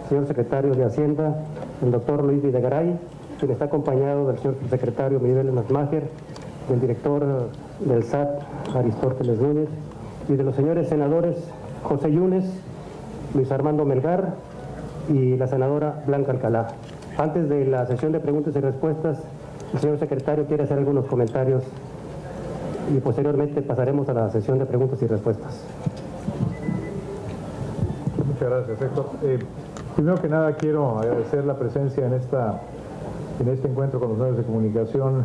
señor secretario de Hacienda, el doctor Luis Videgaray, quien está acompañado del señor subsecretario Miguel Masmacher, del director del SAT, Aristóteles Núñez, y de los señores senadores José Yunes, Luis Armando Melgar y la senadora Blanca Alcalá. Antes de la sesión de preguntas y respuestas, el señor secretario quiere hacer algunos comentarios y posteriormente pasaremos a la sesión de preguntas y respuestas. Muchas gracias, Héctor. Primero que nada quiero agradecer la presencia en este encuentro con los medios de comunicación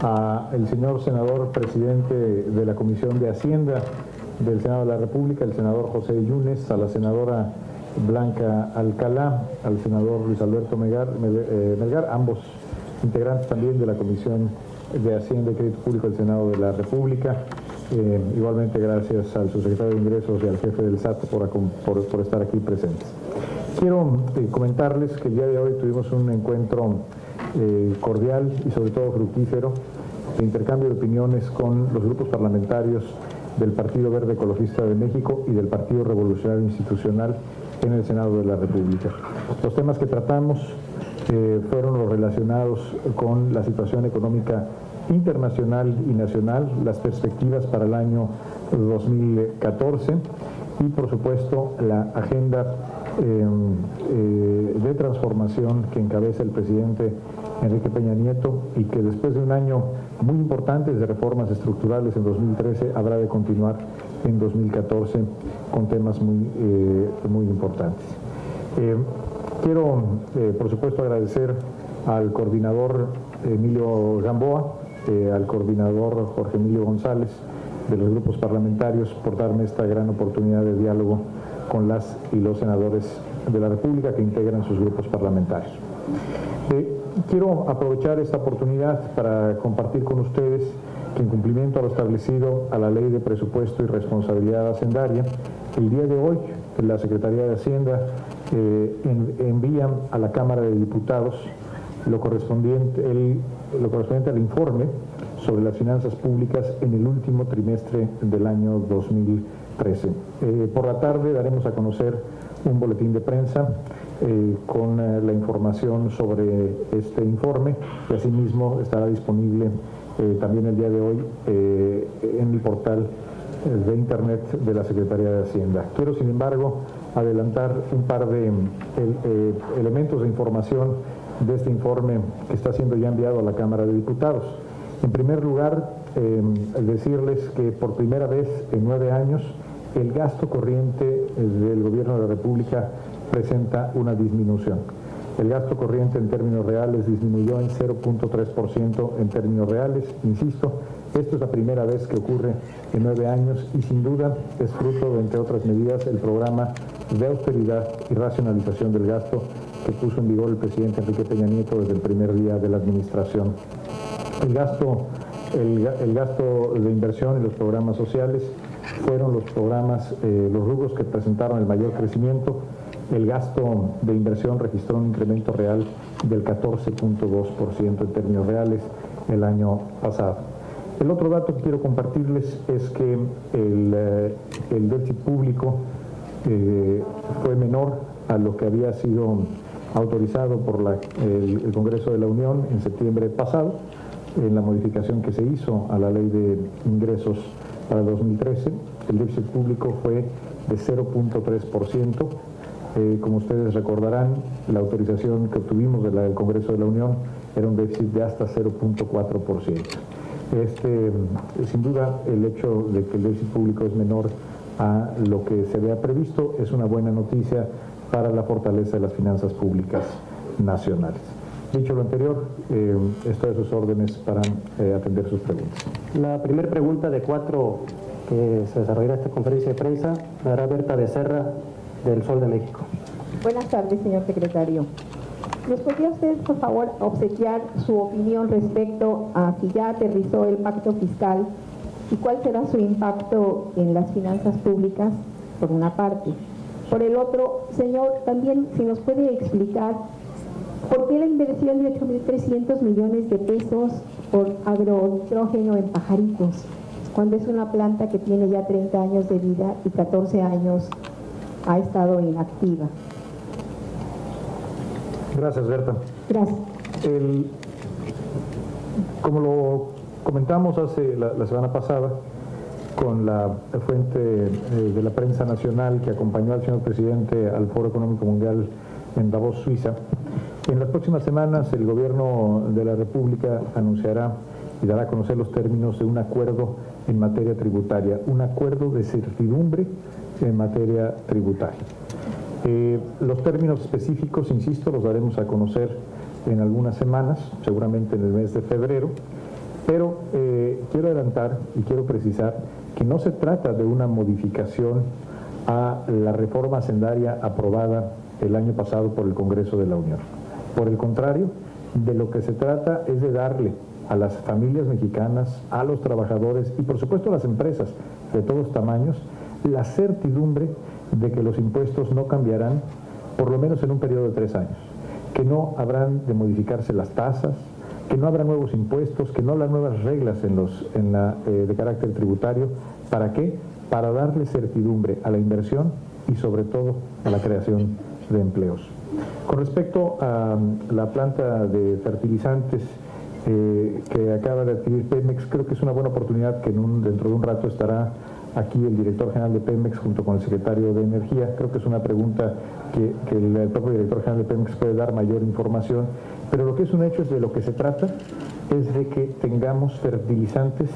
al señor senador presidente de la Comisión de Hacienda del Senado de la República, el senador José Yunes, a la senadora Blanca Alcalá, al senador Luis Alberto Melgar, ambos integrantes también de la Comisión de Hacienda y Crédito Público del Senado de la República. Igualmente gracias al subsecretario de Ingresos y al jefe del SAT por estar aquí presentes. Quiero comentarles que el día de hoy tuvimos un encuentro cordial y sobre todo fructífero de intercambio de opiniones con los grupos parlamentarios del Partido Verde Ecologista de México y del Partido Revolucionario Institucional en el Senado de la República. Los temas que tratamos fueron los relacionados con la situación económica internacional y nacional, las perspectivas para el año 2014 y, por supuesto, la agenda de transformación que encabeza el presidente Enrique Peña Nieto y que después de un año muy importante de reformas estructurales en 2013 habrá de continuar en 2014 con temas muy importantes. Quiero, por supuesto, agradecer al coordinador Emilio Gamboa, al coordinador Jorge Emilio González de los grupos parlamentarios por darme esta gran oportunidad de diálogo con las y los senadores de la República que integran sus grupos parlamentarios. Quiero aprovechar esta oportunidad para compartir con ustedes que en cumplimiento a lo establecido a la Ley de Presupuesto y Responsabilidad Hacendaria, el día de hoy la Secretaría de Hacienda envía a la Cámara de Diputados lo correspondiente al informe sobre las finanzas públicas en el último trimestre del año 2013. Por la tarde daremos a conocer un boletín de prensa con la información sobre este informe y asimismo estará disponible también el día de hoy en el portal de Internet de la Secretaría de Hacienda. Quiero, sin embargo, adelantar un par de elementos de información de este informe que está siendo ya enviado a la Cámara de Diputados. En primer lugar, decirles que por primera vez en 9 años el gasto corriente del Gobierno de la República presenta una disminución. El gasto corriente en términos reales disminuyó en 0.3% en términos reales. Insisto, esto es la primera vez que ocurre en 9 años y sin duda es fruto de, entre otras medidas, el programa de austeridad y racionalización del gasto que puso en vigor el presidente Enrique Peña Nieto desde el primer día de la administración. El gasto de inversión y los programas sociales fueron los programas, los rubros que presentaron el mayor crecimiento. El gasto de inversión registró un incremento real del 14.2% en términos reales el año pasado. El otro dato que quiero compartirles es que el déficit público fue menor a lo que había sido autorizado por el Congreso de la Unión en septiembre pasado, en la modificación que se hizo a la Ley de Ingresos para 2013. El déficit público fue de 0.3%. Como ustedes recordarán, la autorización que obtuvimos del Congreso de la Unión era un déficit de hasta 0.4%. Sin duda, el hecho de que el déficit público es menor a lo que se había previsto es una buena noticia para la fortaleza de las finanzas públicas nacionales. Dicho lo anterior, estoy a sus órdenes para atender sus preguntas. La primera pregunta de 4 que se desarrollará esta conferencia de prensa la hará Berta Becerra, del Sol de México. Buenas tardes, señor secretario. ¿Nos podría usted, por favor, obsequiar su opinión respecto a si ya aterrizó el pacto fiscal y cuál será su impacto en las finanzas públicas, por una parte? Por el otro, señor, también si nos puede explicar por qué la inversión de 8.300 millones de pesos por agrohidrógeno en Pajaritos, cuando es una planta que tiene ya 30 años de vida y 14 años ha estado inactiva. Gracias, Berta. Gracias. Como lo comentamos la semana pasada, con la fuente de la prensa nacional que acompañó al señor presidente al Foro Económico Mundial en Davos, Suiza, en las próximas semanas el gobierno de la República anunciará y dará a conocer los términos de un acuerdo en materia tributaria, un acuerdo de certidumbre en materia tributaria. Los términos específicos, insisto, los daremos a conocer en algunas semanas, seguramente en el mes de febrero, pero quiero adelantar y quiero precisar que no se trata de una modificación a la reforma hacendaria aprobada el año pasado por el Congreso de la Unión. Por el contrario, de lo que se trata es de darle a las familias mexicanas, a los trabajadores y por supuesto a las empresas de todos tamaños, la certidumbre de que los impuestos no cambiarán por lo menos en un periodo de 3 años, que no habrán de modificarse las tasas, que no habrá nuevos impuestos, que no habrá nuevas reglas de carácter tributario. ¿Para qué? Para darle certidumbre a la inversión y sobre todo a la creación de empleos. Con respecto a la planta de fertilizantes que acaba de adquirir Pemex, creo que es una buena oportunidad que dentro de un rato estará aquí el director general de Pemex junto con el secretario de Energía. Creo que es una pregunta que el propio director general de Pemex puede dar mayor información, pero lo que es un hecho es de lo que se trata es de que tengamos fertilizantes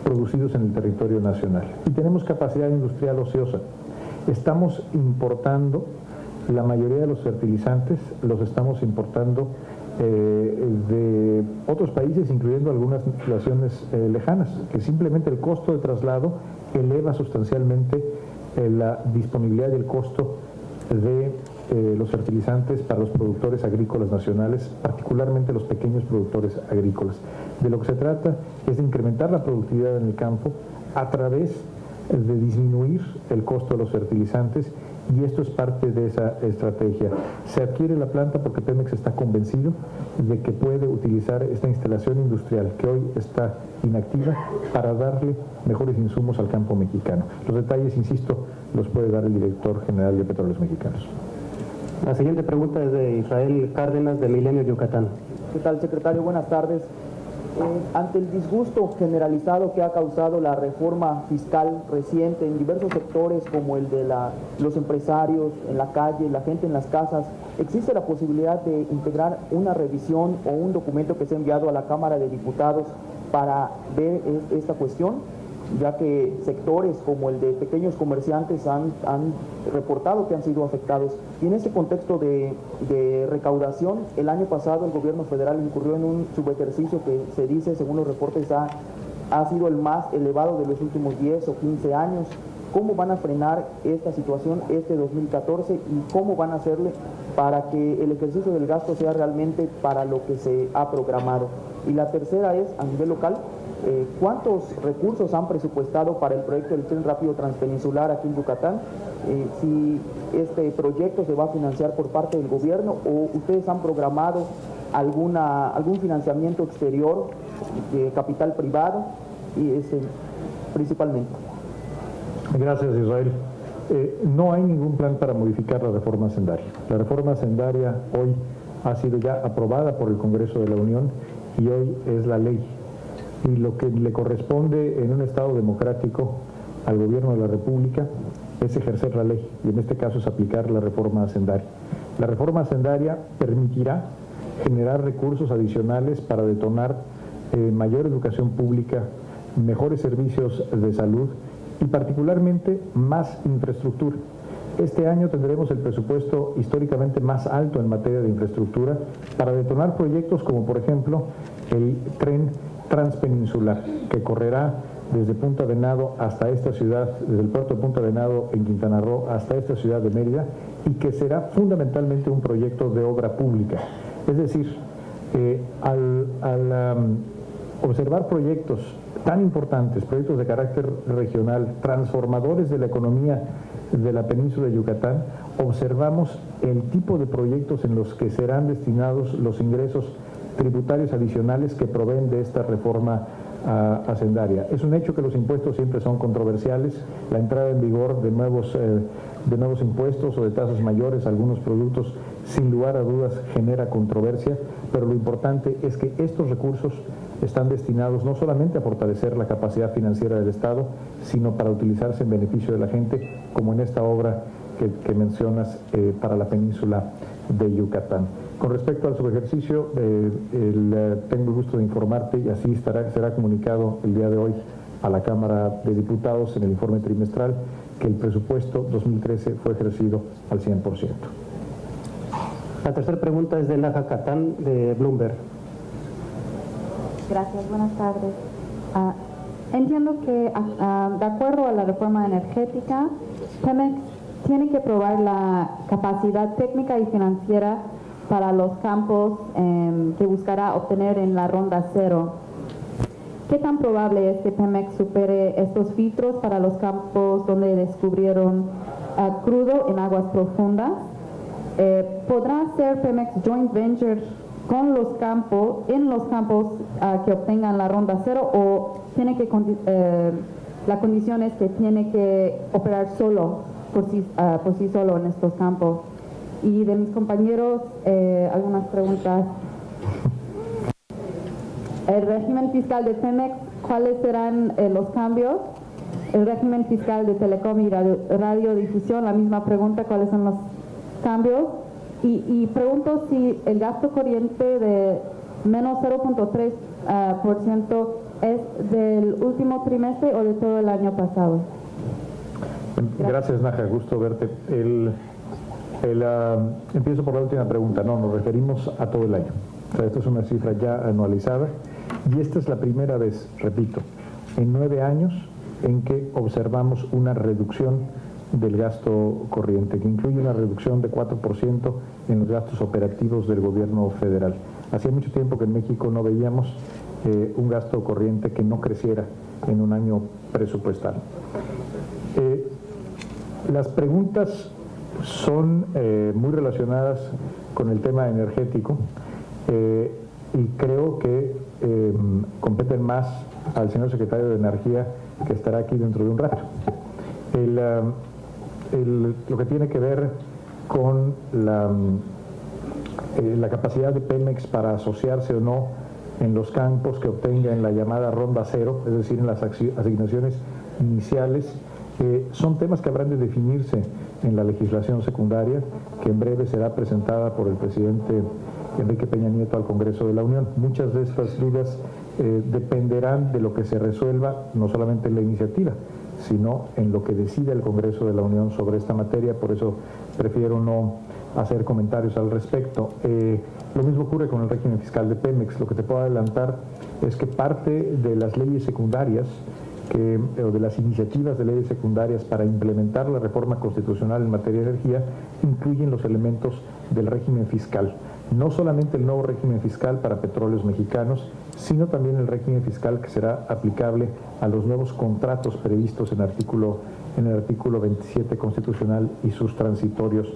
producidos en el territorio nacional y tenemos capacidad industrial ociosa. Estamos importando, la mayoría de los fertilizantes los estamos importando de otros países, incluyendo algunas naciones lejanas, que simplemente el costo de traslado eleva sustancialmente la disponibilidad y el costo de los fertilizantes para los productores agrícolas nacionales, particularmente los pequeños productores agrícolas. De lo que se trata es de incrementar la productividad en el campo a través de disminuir el costo de los fertilizantes, y esto es parte de esa estrategia. Se adquiere la planta porque Pemex está convencido de que puede utilizar esta instalación industrial que hoy está inactiva para darle mejores insumos al campo mexicano. Los detalles, insisto, los puede dar el director general de Petróleos Mexicanos. La siguiente pregunta es de Israel Cárdenas, de Milenio, Yucatán. ¿Qué tal, secretario? Buenas tardes. Ante el disgusto generalizado que ha causado la reforma fiscal reciente en diversos sectores como el de los empresarios, en la calle, la gente en las casas, ¿existe la posibilidad de integrar una revisión o un documento que sea enviado a la Cámara de Diputados para ver esta cuestión? Ya que sectores como el de pequeños comerciantes han reportado que han sido afectados. Y en este contexto de recaudación, el año pasado el gobierno federal incurrió en un subejercicio que se dice, según los reportes, ha sido el más elevado de los últimos 10 o 15 años. ¿Cómo van a frenar esta situación este 2014 y cómo van a hacerle para que el ejercicio del gasto sea realmente para lo que se ha programado? Y la tercera es, a nivel local, ¿cuántos recursos han presupuestado para el proyecto del tren rápido transpeninsular aquí en Yucatán? Si este proyecto se va a financiar por parte del gobierno o ustedes han programado algún financiamiento exterior de capital privado, y principalmente. Gracias, Israel. No hay ningún plan para modificar la reforma hacendaria. La reforma hacendaria hoy ha sido ya aprobada por el Congreso de la Unión y hoy es la ley. Y lo que le corresponde en un Estado democrático al gobierno de la República es ejercer la ley, y en este caso es aplicar la reforma hacendaria. La reforma hacendaria permitirá generar recursos adicionales para detonar mayor educación pública, mejores servicios de salud y particularmente más infraestructura. Este año tendremos el presupuesto históricamente más alto en materia de infraestructura para detonar proyectos como, por ejemplo, el tren transpeninsular, que correrá desde Punta Venado hasta esta ciudad, desde el puerto de Punta Venado en Quintana Roo hasta esta ciudad de Mérida, y que será fundamentalmente un proyecto de obra pública. Es decir, al observar proyectos tan importantes, proyectos de carácter regional, transformadores de la economía de la península de Yucatán, observamos el tipo de proyectos en los que serán destinados los ingresos tributarios adicionales que proveen de esta reforma a Hacendaria. Es un hecho que los impuestos siempre son controversiales. La entrada en vigor de nuevos impuestos o de tasas mayores a algunos productos, sin lugar a dudas, genera controversia, pero lo importante es que estos recursos están destinados no solamente a fortalecer la capacidad financiera del Estado, sino para utilizarse en beneficio de la gente, como en esta obra que mencionas para la península de Yucatán. Con respecto al subejercicio, tengo el gusto de informarte, y así será comunicado el día de hoy a la Cámara de Diputados en el informe trimestral, que el presupuesto 2013 fue ejercido al 100%. La tercera pregunta es de Naja Catán, de Bloomberg. Gracias, buenas tardes. Entiendo que de acuerdo a la reforma energética, Pemex tiene que probar la capacidad técnica y financiera para los campos que buscará obtener en la ronda cero. ¿Qué tan probable es que Pemex supere estos filtros para los campos donde descubrieron crudo en aguas profundas? ¿Podrá hacer Pemex joint venture con los campos, en los campos que obtengan la ronda cero, o tiene que la condición es que tiene que operar solo por sí solo en estos campos? Y de mis compañeros, algunas preguntas. El régimen fiscal de Pemex, ¿cuáles serán los cambios? El régimen fiscal de Telecom y Radiodifusión, la misma pregunta, ¿cuáles son los cambios? Y pregunto si el gasto corriente de menos 0.3% es del último trimestre o de todo el año pasado. Gracias, Naja, gusto verte. Empiezo por la última pregunta. No, nos referimos a todo el año. O sea, esto es una cifra ya anualizada y esta es la primera vez, repito, en 9 años en que observamos una reducción del gasto corriente, que incluye una reducción de 4% en los gastos operativos del gobierno federal. Hacía mucho tiempo que en México no veíamos un gasto corriente que no creciera en un año presupuestal. Las preguntas son muy relacionadas con el tema energético y creo que competen más al señor secretario de Energía, que estará aquí dentro de un rato. Lo que tiene que ver con la capacidad de Pemex para asociarse o no en los campos que obtenga en la llamada ronda cero, es decir, en las asignaciones iniciales, son temas que habrán de definirse en la legislación secundaria, que en breve será presentada por el presidente Enrique Peña Nieto al Congreso de la Unión. Muchas de estas dudas dependerán de lo que se resuelva, no solamente en la iniciativa, sino en lo que decida el Congreso de la Unión sobre esta materia. Por eso prefiero no hacer comentarios al respecto. Lo mismo ocurre con el régimen fiscal de Pemex. Lo que te puedo adelantar es que parte de las leyes secundarias o de las iniciativas de leyes secundarias para implementar la reforma constitucional en materia de energía incluyen los elementos del régimen fiscal. No solamente el nuevo régimen fiscal para petróleos mexicanos, sino también el régimen fiscal que será aplicable a los nuevos contratos previstos en el artículo 27 constitucional y sus transitorios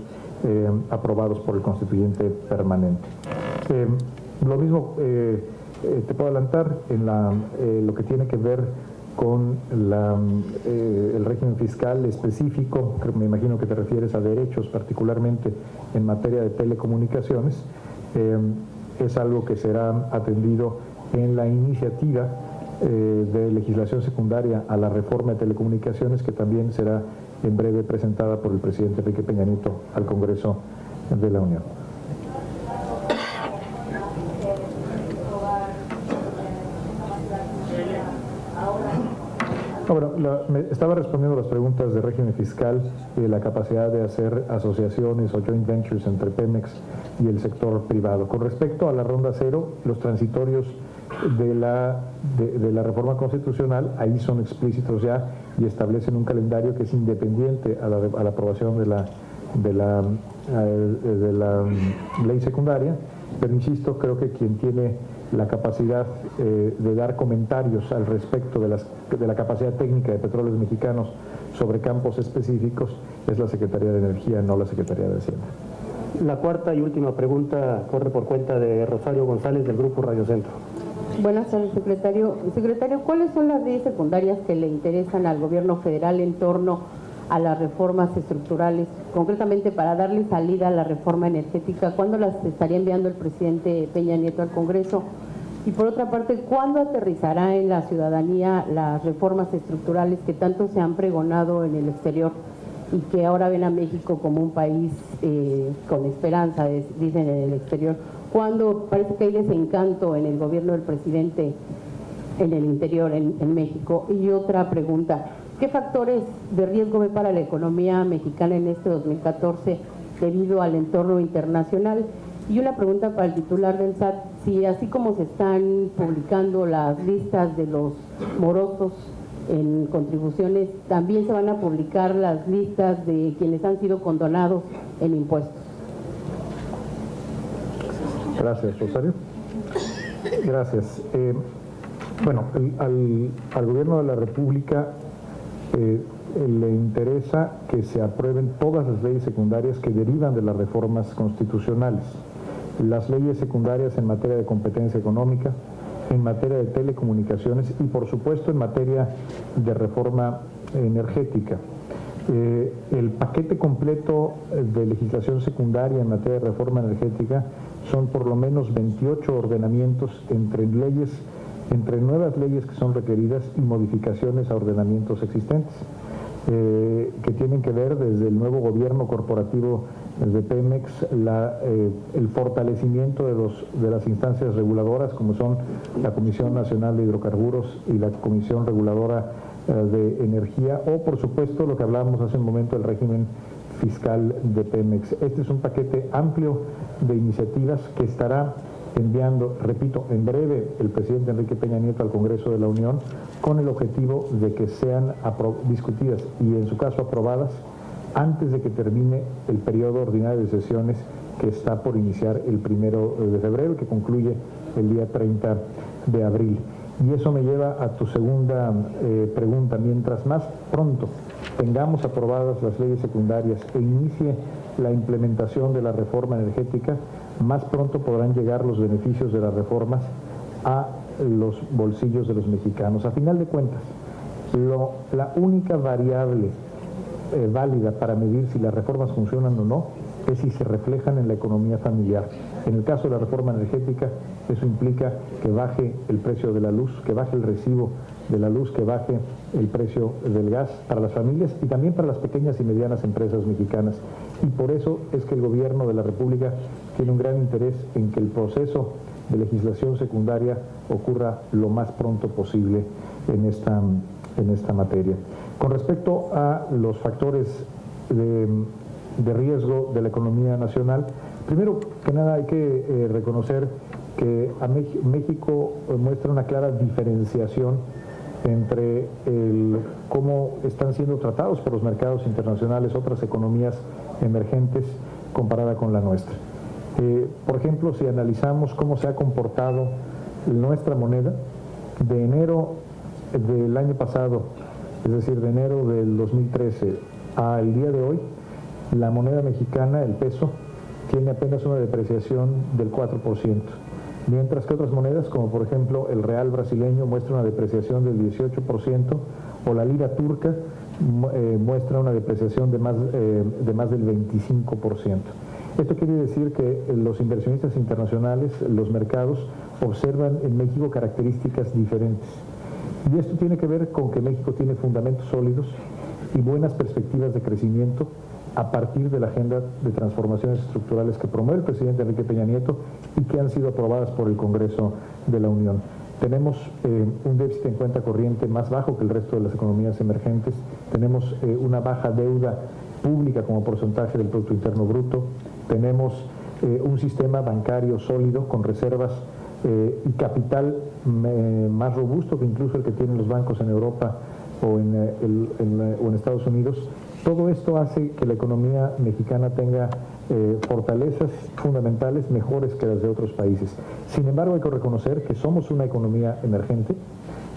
aprobados por el constituyente permanente. Lo mismo te puedo adelantar en lo que tiene que ver con el régimen fiscal específico, que me imagino que te refieres a derechos, particularmente en materia de telecomunicaciones. Es algo que será atendido en la iniciativa de legislación secundaria a la reforma de telecomunicaciones, que también será en breve presentada por el presidente Enrique Peña Nieto al Congreso de la Unión. Bueno, estaba respondiendo las preguntas de régimen fiscal y de la capacidad de hacer asociaciones o joint ventures entre Pemex y el sector privado. Con respecto a la ronda cero, los transitorios de la reforma constitucional, ahí son explícitos ya y establecen un calendario que es independiente a la aprobación de la ley secundaria, pero insisto, creo que quien tiene la capacidad de dar comentarios al respecto de la capacidad técnica de Petróleos Mexicanos sobre campos específicos es la Secretaría de Energía, no la Secretaría de Hacienda. La cuarta y última pregunta corre por cuenta de Rosario González, del Grupo Radio Centro. Buenas tardes, secretario. Secretario, ¿cuáles son las leyes secundarias que le interesan al gobierno federal en torno a las reformas estructurales, concretamente para darle salida a la reforma energética? ¿Cuándo las estaría enviando el presidente Peña Nieto al Congreso? Y por otra parte, ¿cuándo aterrizará en la ciudadanía las reformas estructurales que tanto se han pregonado en el exterior y que ahora ven a México como un país con esperanza, dicen en el exterior? ¿Cuándo parece que hay desencanto en el gobierno del presidente en el interior, en México? Y otra pregunta, ¿qué factores de riesgo ve para la economía mexicana en este 2014 debido al entorno internacional? Y una pregunta para el titular del SAT, si así como se están publicando las listas de los morosos en contribuciones, también se van a publicar las listas de quienes han sido condonados en impuestos. Gracias, Rosario. Gracias. Bueno, al gobierno de la República le interesa que se aprueben todas las leyes secundarias que derivan de las reformas constitucionales. Las leyes secundarias en materia de competencia económica, en materia de telecomunicaciones y por supuesto en materia de reforma energética. El paquete completo de legislación secundaria en materia de reforma energética son por lo menos 28 ordenamientos entre nuevas leyes que son requeridas y modificaciones a ordenamientos existentes, que tienen que ver desde el nuevo gobierno corporativo de Pemex, el fortalecimiento de las instancias reguladoras como son la Comisión Nacional de Hidrocarburos y la Comisión Reguladora de Energía, o por supuesto lo que hablábamos hace un momento, el régimen fiscal de Pemex. Este es un paquete amplio de iniciativas que estará enviando, repito, en breve el presidente Enrique Peña Nieto al Congreso de la Unión con el objetivo de que sean discutidas y en su caso aprobadas antes de que termine el periodo ordinario de sesiones que está por iniciar el 1 de febrero, que concluye el día 30 de abril. Y eso me lleva a tu segunda pregunta. Mientras más pronto tengamos aprobadas las leyes secundarias e inicie la implementación de la reforma energética, más pronto podrán llegar los beneficios de las reformas a los bolsillos de los mexicanos. A final de cuentas, la única variable válida para medir si las reformas funcionan o no es si se reflejan en la economía familiar. En el caso de la reforma energética, eso implica que baje el precio de la luz, que baje el recibo de la luz, que baje el precio del gas para las familias y también para las pequeñas y medianas empresas mexicanas. Y por eso es que el gobierno de la República tiene un gran interés en que el proceso de legislación secundaria ocurra lo más pronto posible en esta materia. Con respecto a los factores de riesgo de la economía nacional, primero que nada hay que reconocer que México muestra una clara diferenciación entre cómo están siendo tratados por los mercados internacionales otras economías emergentes comparada con la nuestra. Por ejemplo, si analizamos cómo se ha comportado nuestra moneda, de enero del año pasado, es decir, de enero del 2013 al día de hoy, la moneda mexicana, el peso, tiene apenas una depreciación del 4%, mientras que otras monedas, como por ejemplo el real brasileño, muestra una depreciación del 18%, o la lira turca muestra una depreciación de más del 25%. Esto quiere decir que los inversionistas internacionales, los mercados, observan en México características diferentes. Y esto tiene que ver con que México tiene fundamentos sólidos y buenas perspectivas de crecimiento a partir de la agenda de transformaciones estructurales que promueve el presidente Enrique Peña Nieto y que han sido aprobadas por el Congreso de la Unión. Tenemos un déficit en cuenta corriente más bajo que el resto de las economías emergentes, tenemos una baja deuda pública como porcentaje del Producto Interno Bruto, tenemos un sistema bancario sólido con reservas y capital más robusto que incluso el que tienen los bancos en Europa o en Estados Unidos. Todo esto hace que la economía mexicana tenga fortalezas fundamentales mejores que las de otros países. Sin embargo, hay que reconocer que somos una economía emergente,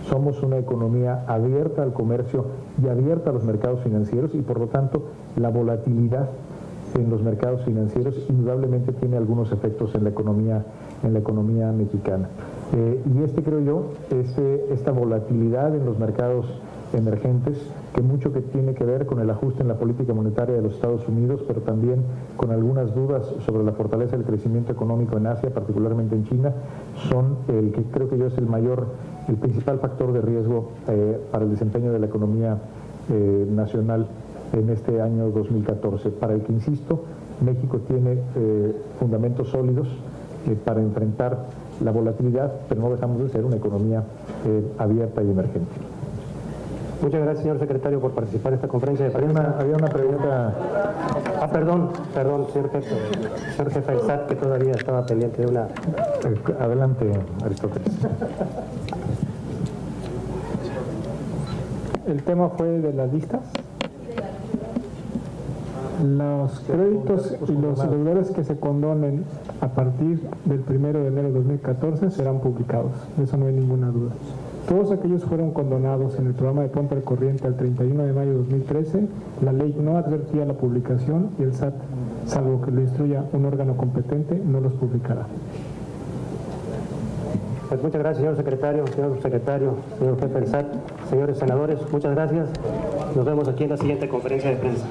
somos una economía abierta al comercio y abierta a los mercados financieros y por lo tanto la volatilidad en los mercados financieros indudablemente tiene algunos efectos en la economía mexicana. Y creo yo, esta volatilidad en los mercados emergentes, que mucho que tiene que ver con el ajuste en la política monetaria de los Estados Unidos, pero también con algunas dudas sobre la fortaleza del crecimiento económico en Asia, particularmente en China, son el que creo que yo es el principal factor de riesgo para el desempeño de la economía nacional en este año 2014, para el que, insisto, México tiene fundamentos sólidos para enfrentar la volatilidad, pero no dejamos de ser una economía abierta y emergente. Muchas gracias, señor secretario, por participar en esta conferencia de prensa. Había una pregunta. Perdón, señor jefe del SAT, que todavía estaba pendiente de una... Adelante, Aristóteles. El tema fue de las listas. Los créditos y los deudores que se condonen a partir del 1 de enero de 2014 serán publicados, de eso no hay ninguna duda. Todos aquellos fueron condonados en el programa de Ponte al Corriente al 31 de mayo de 2013, la ley no advertía la publicación y el SAT, salvo que lo instruya un órgano competente, no los publicará. Pues muchas gracias, señor secretario, señor subsecretario, señor jefe del SAT, señores senadores, muchas gracias. Nos vemos aquí en la siguiente conferencia de prensa.